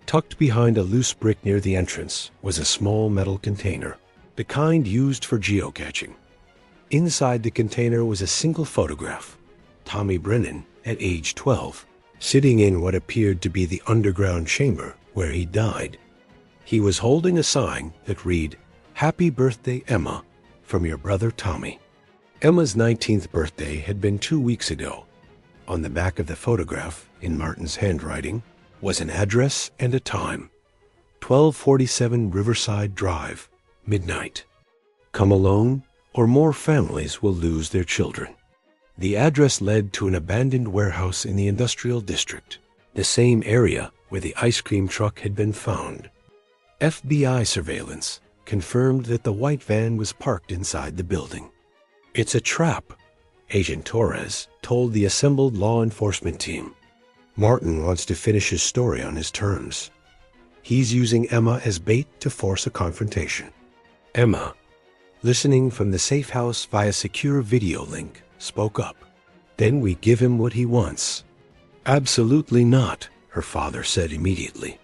Tucked behind a loose brick near the entrance was a small metal container, the kind used for geocaching. Inside the container was a single photograph, Tommy Brennan at age 12, sitting in what appeared to be the underground chamber where he died. He was holding a sign that read, "Happy birthday, Emma, from your brother Tommy." Emma's 19th birthday had been 2 weeks ago. On the back of the photograph, in Martin's handwriting, was an address and a time, 1247 Riverside Drive, midnight. "Come alone or more families will lose their children. The address led to an abandoned warehouse in the industrial district, the same area where the ice cream truck had been found. FBI surveillance confirmed that the white van was parked inside the building. "It's a trap," Agent Torres told the assembled law enforcement team. "Martin wants to finish his story on his terms. He's using Emma as bait to force a confrontation." Emma, listening from the safe house via secure video link, spoke up. "Then we give him what he wants." "Absolutely not," her father said immediately.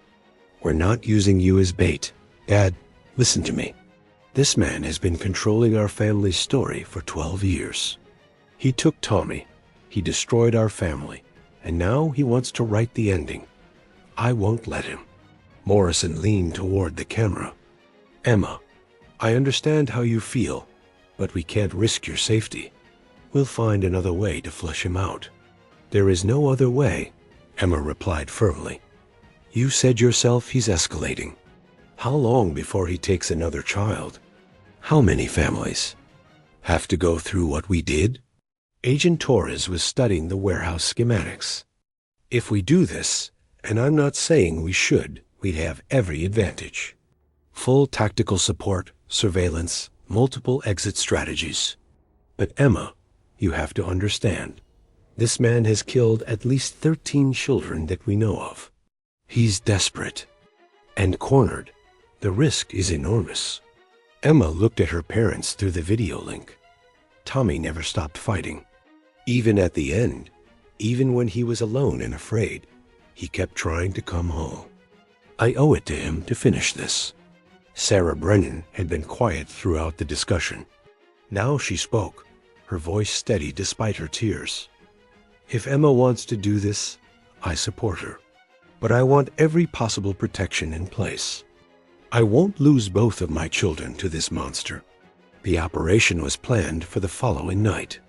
"We're not using you as bait. Dad, listen to me. This man has been controlling our family's story for 12 years. He took Tommy, he destroyed our family, and now he wants to write the ending. I won't let him." Morrison leaned toward the camera. "Emma, I understand how you feel, but we can't risk your safety. We'll find another way to flush him out." "There is no other way," Emma replied firmly. "You said yourself he's escalating. How long before he takes another child? How many families have to go through what we did?" Agent Torres was studying the warehouse schematics. "If we do this, and I'm not saying we should, we'd have every advantage. Full tactical support, surveillance, multiple exit strategies. But Emma, you have to understand, this man has killed at least 13 children that we know of. He's desperate and cornered. The risk is enormous." Emma looked at her parents through the video link. Tommy never stopped fighting. Even at the end, even when he was alone and afraid, he kept trying to come home. "I owe it to him to finish this." Sarah Brennan had been quiet throughout the discussion. Now she spoke, her voice steady despite her tears. "If Emma wants to do this, I support her. But I want every possible protection in place. I won't lose both of my children to this monster." The operation was planned for the following night.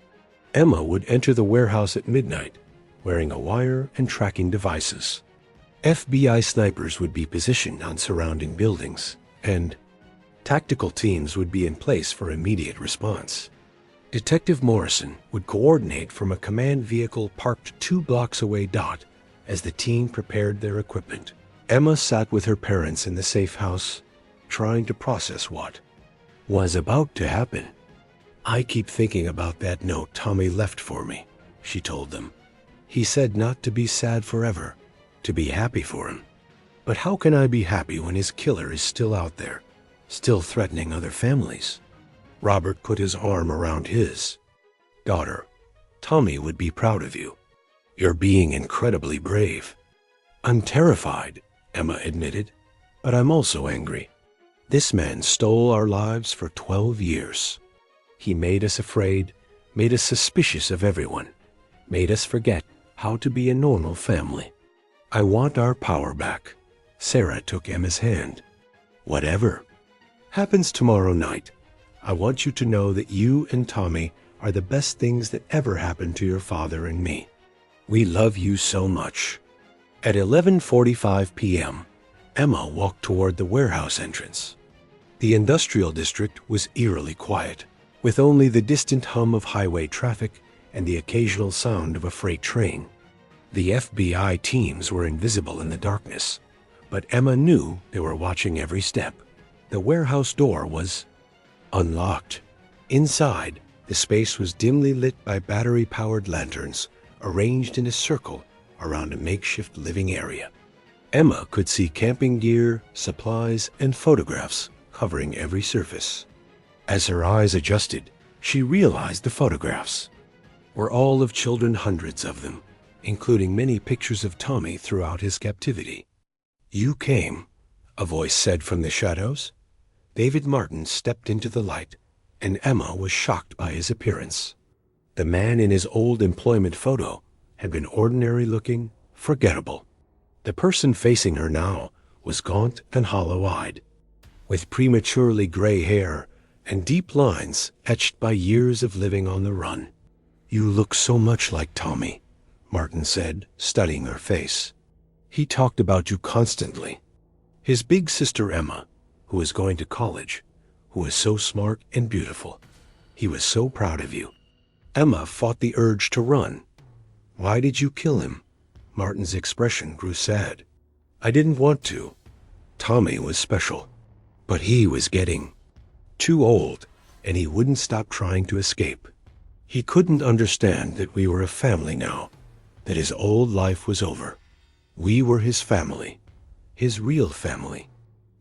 Emma would enter the warehouse at midnight, wearing a wire and tracking devices. FBI snipers would be positioned on surrounding buildings, and tactical teams would be in place for immediate response. Detective Morrison would coordinate from a command vehicle parked 2 blocks away. As the team prepared their equipment, Emma sat with her parents in the safe house, trying to process what was about to happen. "I keep thinking about that note Tommy left for me," she told them. "He said not to be sad forever, to be happy for him. But how can I be happy when his killer is still out there, still threatening other families?" Robert put his arm around his. "Daughter, Tommy would be proud of you. You're being incredibly brave." "I'm terrified," Emma admitted, "but I'm also angry. This man stole our lives for 12 years. He made us afraid, made us suspicious of everyone, made us forget how to be a normal family. I want our power back." Sarah took Emma's hand. "Whatever happens tomorrow night, I want you to know that you and Tommy are the best things that ever happened to your father and me. We love you so much." At 11:45 p.m., Emma walked toward the warehouse entrance. The industrial district was eerily quiet, with only the distant hum of highway traffic and the occasional sound of a freight train. The FBI teams were invisible in the darkness, but Emma knew they were watching every step. The warehouse door was unlocked. Inside, the space was dimly lit by battery-powered lanterns arranged in a circle around a makeshift living area. Emma could see camping gear, supplies, and photographs covering every surface. As her eyes adjusted, she realized the photographs were all of children, hundreds of them, including many pictures of Tommy throughout his captivity. "You came," a voice said from the shadows. David Martin stepped into the light, and Emma was shocked by his appearance. The man in his old employment photo had been ordinary-looking, forgettable. The person facing her now was gaunt and hollow-eyed, with prematurely gray hair and deep lines etched by years of living on the run. "You look so much like Tommy," Martin said, studying her face. "He talked about you constantly." His big sister Emma, who was going to college, who was so smart and beautiful. He was so proud of you." Emma fought the urge to run. "Why did you kill him?" Martin's expression grew sad. "I didn't want to. Tommy was special. But he was getting too old, and he wouldn't stop trying to escape. He couldn't understand that we were a family now, that his old life was over. We were his family, his real family."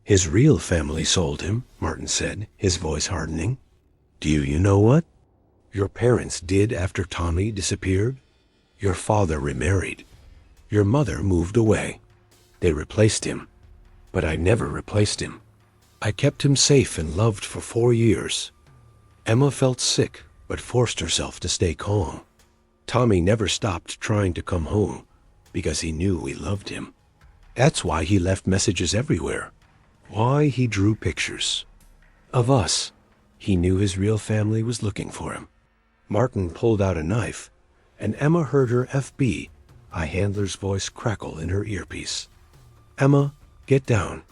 "His real family sold him," Martin said, his voice hardening. "Do you know what your parents did after Tommy disappeared? Your father remarried. Your mother moved away. They replaced him. But I never replaced him. I kept him safe and loved for 4 years." Emma felt sick, but forced herself to stay calm. "Tommy never stopped trying to come home because he knew we loved him. That's why he left messages everywhere. Why he drew pictures of us. He knew his real family was looking for him." Martin pulled out a knife, and Emma heard her FBI handler's voice crackle in her earpiece. "Emma, get down.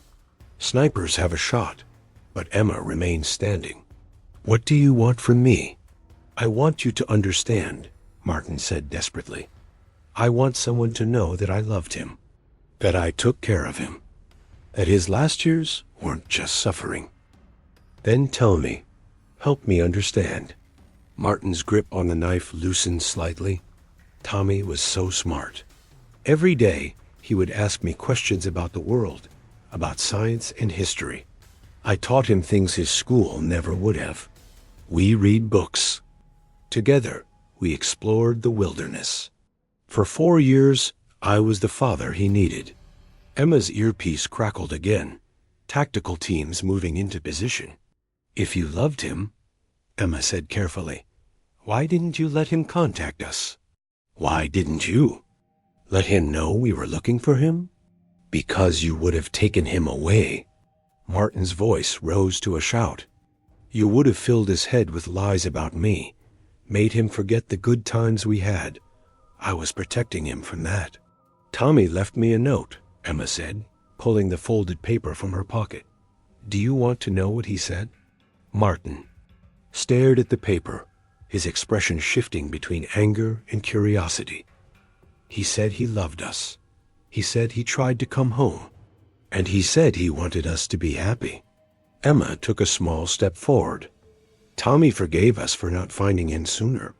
Snipers have a shot." But Emma remained standing. "What do you want from me?" "I want you to understand," Martin said desperately. "I want someone to know that I loved him, that I took care of him, that his last years weren't just suffering. Then tell me, help me understand." Martin's grip on the knife loosened slightly. Tommy was so smart. Every day, he would ask me questions about the world, about science and history. I taught him things his school never would have. We read books. Together, we explored the wilderness. For 4 years, I was the father he needed. Emma's earpiece crackled again, tactical teams moving into position. "If you loved him," Emma said carefully, "why didn't you let him contact us? Why didn't you let him know we were looking for him? Because you would have taken him away." Martin's voice rose to a shout. "You would have filled his head with lies about me, made him forget the good times we had. I was protecting him from that." "Tommy left me a note," Emma said, pulling the folded paper from her pocket. "Do you want to know what he said?" Martin stared at the paper, his expression shifting between anger and curiosity. "He said he loved us. He said he tried to come home. And he said he wanted us to be happy." Emma took a small step forward. "Tommy forgave us for not finding him sooner.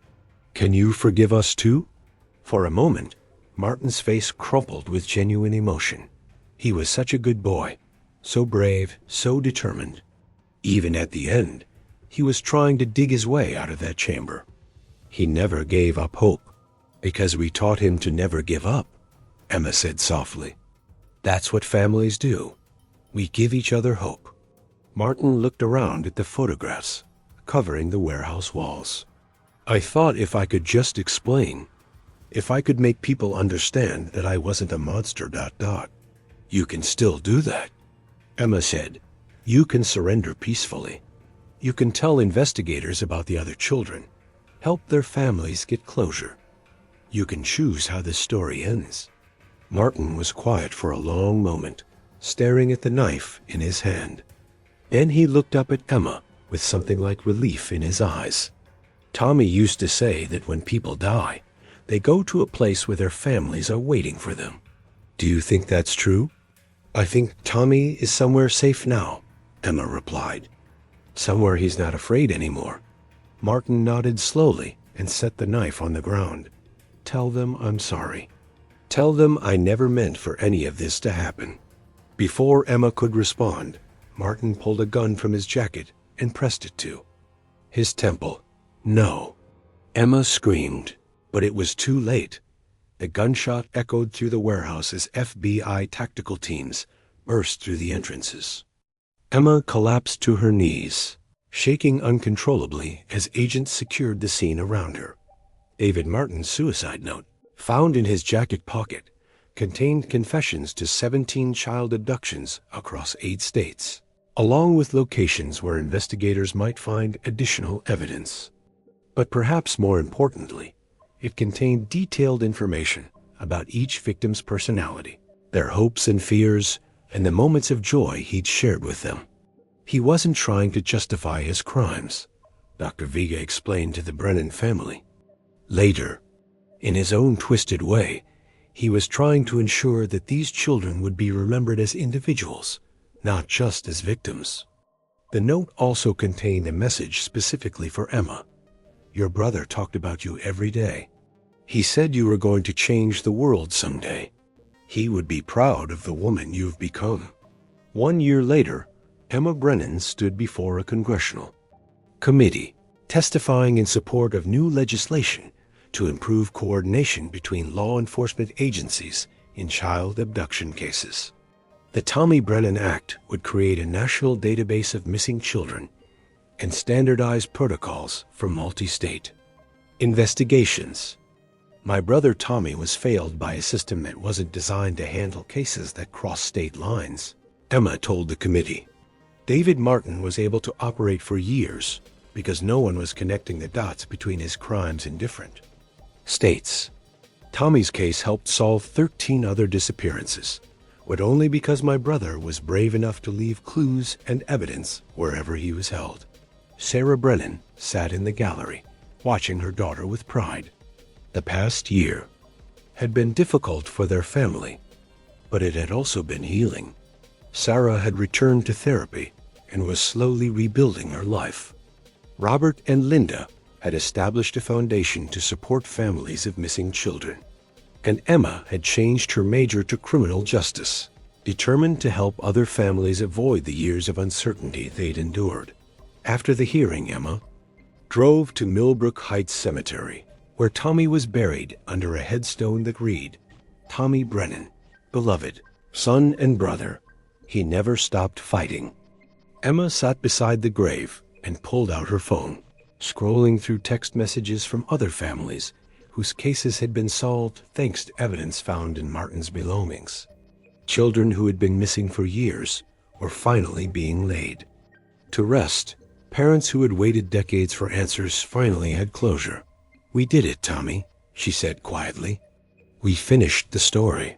Can you forgive us too?" For a moment, Martin's face crumpled with genuine emotion. He was such a good boy, so brave, so determined. Even at the end, he was trying to dig his way out of that chamber. "He never gave up hope, because we taught him to never give up," Emma said softly. "That's what families do. We give each other hope." Martin looked around at the photographs covering the warehouse walls. "I thought if I could just explain, if I could make people understand that I wasn't a monster. You can still do that," Emma said. "You can surrender peacefully. You can tell investigators about the other children, help their families get closure. You can choose how this story ends." Martin was quiet for a long moment, staring at the knife in his hand. Then he looked up at Emma with something like relief in his eyes. "Tommy used to say that when people die, they go to a place where their families are waiting for them. Do you think that's true?" "I think Tommy is somewhere safe now," Emma replied. "Somewhere he's not afraid anymore." Martin nodded slowly and set the knife on the ground. "Tell them I'm sorry. Tell them I never meant for any of this to happen." Before Emma could respond, Martin pulled a gun from his jacket and pressed it to his temple. "No." Emma screamed, but it was too late. The gunshot echoed through the warehouse as FBI tactical teams burst through the entrances. Emma collapsed to her knees, shaking uncontrollably as agents secured the scene around her. David Martin's suicide note, found in his jacket pocket, contained confessions to 17 child abductions across 8 states, along with locations where investigators might find additional evidence. But perhaps more importantly, it contained detailed information about each victim's personality, their hopes and fears, and the moments of joy he'd shared with them. He wasn't trying to justify his crimes, Dr. Vega explained to the Brennan family. Later, in his own twisted way, he was trying to ensure that these children would be remembered as individuals, not just as victims. The note also contained a message specifically for Emma. Your brother talked about you every day. He said you were going to change the world someday. He would be proud of the woman you've become. 1 year later, Emma Brennan stood before a congressional committee, testifying in support of new legislation to improve coordination between law enforcement agencies in child abduction cases. The Tommy Brennan Act would create a national database of missing children and standardize protocols for multi-state investigations. My brother Tommy was failed by a system that wasn't designed to handle cases that cross state lines, Emma told the committee. David Martin was able to operate for years because no one was connecting the dots between his crimes in different states. Tommy's case helped solve 13 other disappearances, but only because my brother was brave enough to leave clues and evidence wherever he was held. Sarah Brennan sat in the gallery, watching her daughter with pride. The past year had been difficult for their family, but it had also been healing. Sarah had returned to therapy and was slowly rebuilding her life. Robert and Linda had established a foundation to support families of missing children. And Emma had changed her major to criminal justice, determined to help other families avoid the years of uncertainty they'd endured. After the hearing, Emma drove to Millbrook Heights Cemetery, where Tommy was buried under a headstone that read, Tommy Brennan, beloved, son and brother, he never stopped fighting. Emma sat beside the grave and pulled out her phone, scrolling through text messages from other families whose cases had been solved thanks to evidence found in Martin's belongings. Children who had been missing for years were finally being laid to rest. Parents who had waited decades for answers finally had closure. We did it, Tommy, she said quietly. We finished the story.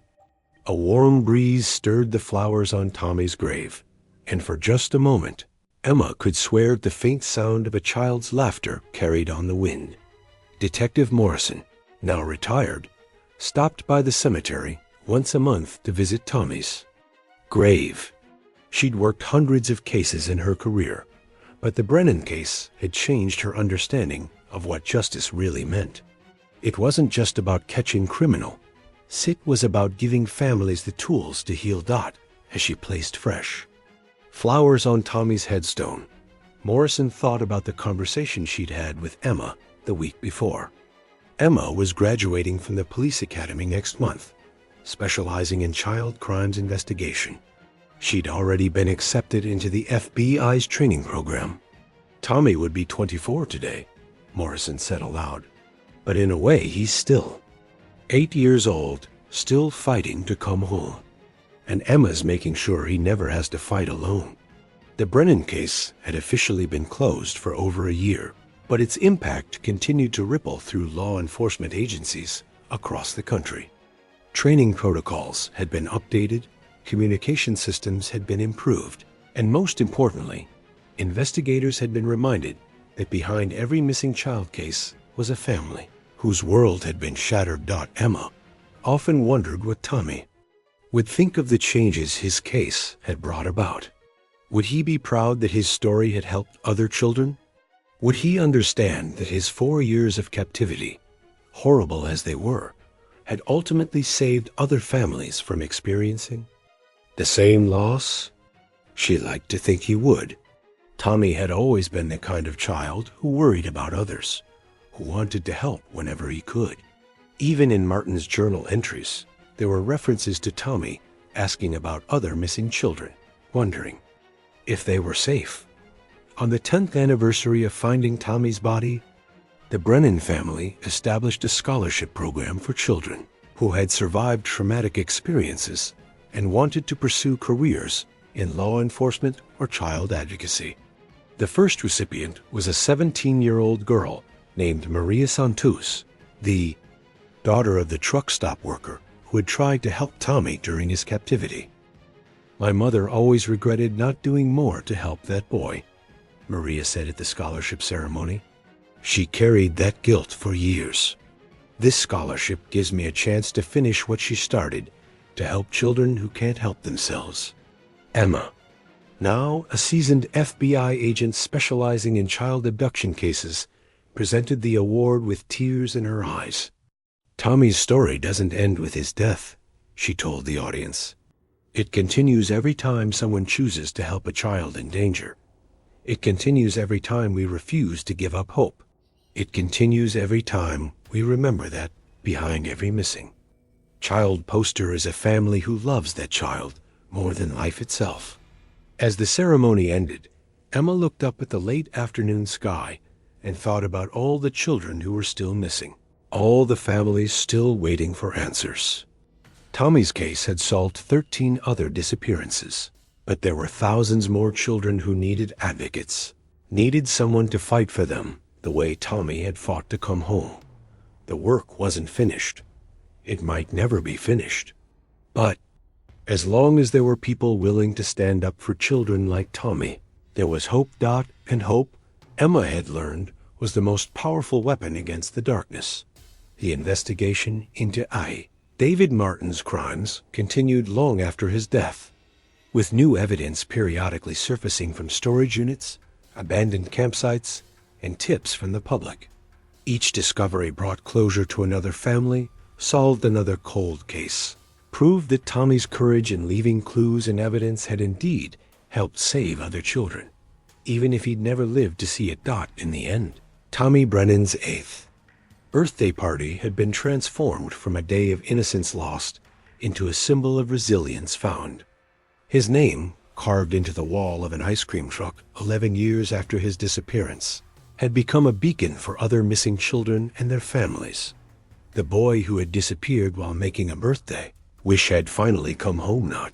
A warm breeze stirred the flowers on Tommy's grave, and for just a moment, Emma could swear the faint sound of a child's laughter carried on the wind. Detective Morrison, now retired, stopped by the cemetery once a month to visit Tommy's grave. She'd worked hundreds of cases in her career, but the Brennan case had changed her understanding of what justice really meant. It wasn't just about catching criminal. It was about giving families the tools to heal. As she placed fresh flowers on Tommy's headstone, Morrison thought about the conversation she'd had with Emma the week before. Emma was graduating from the police academy next month, specializing in child crimes investigation. She'd already been accepted into the FBI's training program. Tommy would be 24 today, Morrison said aloud. But in a way, he's still 8 years old, still fighting to come home. And Emma's making sure he never has to fight alone. The Brennan case had officially been closed for over a year, but its impact continued to ripple through law enforcement agencies across the country. Training protocols had been updated, communication systems had been improved, and most importantly, investigators had been reminded that behind every missing child case was a family whose world had been shattered. Emma often wondered what Tommy would think of the changes his case had brought about. Would he be proud that his story had helped other children? Would he understand that his 4 years of captivity, horrible as they were, had ultimately saved other families from experiencing the same loss? She liked to think he would. Tommy had always been the kind of child who worried about others, who wanted to help whenever he could. Even in Martin's journal entries, there were references to Tommy asking about other missing children, wondering if they were safe. On the 10th anniversary of finding Tommy's body, the Brennan family established a scholarship program for children who had survived traumatic experiences and wanted to pursue careers in law enforcement or child advocacy. The first recipient was a 17-year-old girl named Maria Santos, the daughter of the truck stop worker who had tried to help Tommy during his captivity. My mother always regretted not doing more to help that boy, Maria said at the scholarship ceremony. She carried that guilt for years. This scholarship gives me a chance to finish what she started, to help children who can't help themselves. Emma, now a seasoned FBI agent specializing in child abduction cases, presented the award with tears in her eyes. Tommy's story doesn't end with his death, she told the audience. It continues every time someone chooses to help a child in danger. It continues every time we refuse to give up hope. It continues every time we remember that behind every missing child poster is a family who loves that child more than life itself. As the ceremony ended, Emma looked up at the late afternoon sky and thought about all the children who were still missing, all the families still waiting for answers. Tommy's case had solved 13 other disappearances, but there were thousands more children who needed advocates, needed someone to fight for them the way Tommy had fought to come home. The work wasn't finished. It might never be finished. But as long as there were people willing to stand up for children like Tommy, there was hope. And hope, Emma had learned, was the most powerful weapon against the darkness. The investigation into David Martin's crimes continued long after his death, with new evidence periodically surfacing from storage units, abandoned campsites, and tips from the public. Each discovery brought closure to another family, solved another cold case, proved that Tommy's courage in leaving clues and evidence had indeed helped save other children, even if he'd never lived to see it in the end. Tommy Brennan's 8th birthday party had been transformed from a day of innocence lost into a symbol of resilience found. His name, carved into the wall of an ice cream truck 11 years after his disappearance, had become a beacon for other missing children and their families. The boy who had disappeared while making a birthday wish had finally come home, not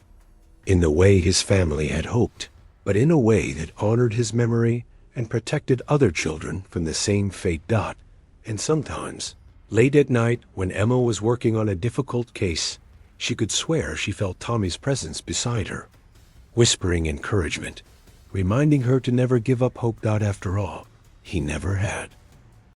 in the way his family had hoped, but in a way that honored his memory and protected other children from the same fate. And sometimes, late at night when Emma was working on a difficult case, she could swear she felt Tommy's presence beside her, whispering encouragement, reminding her to never give up hope. After all, he never had.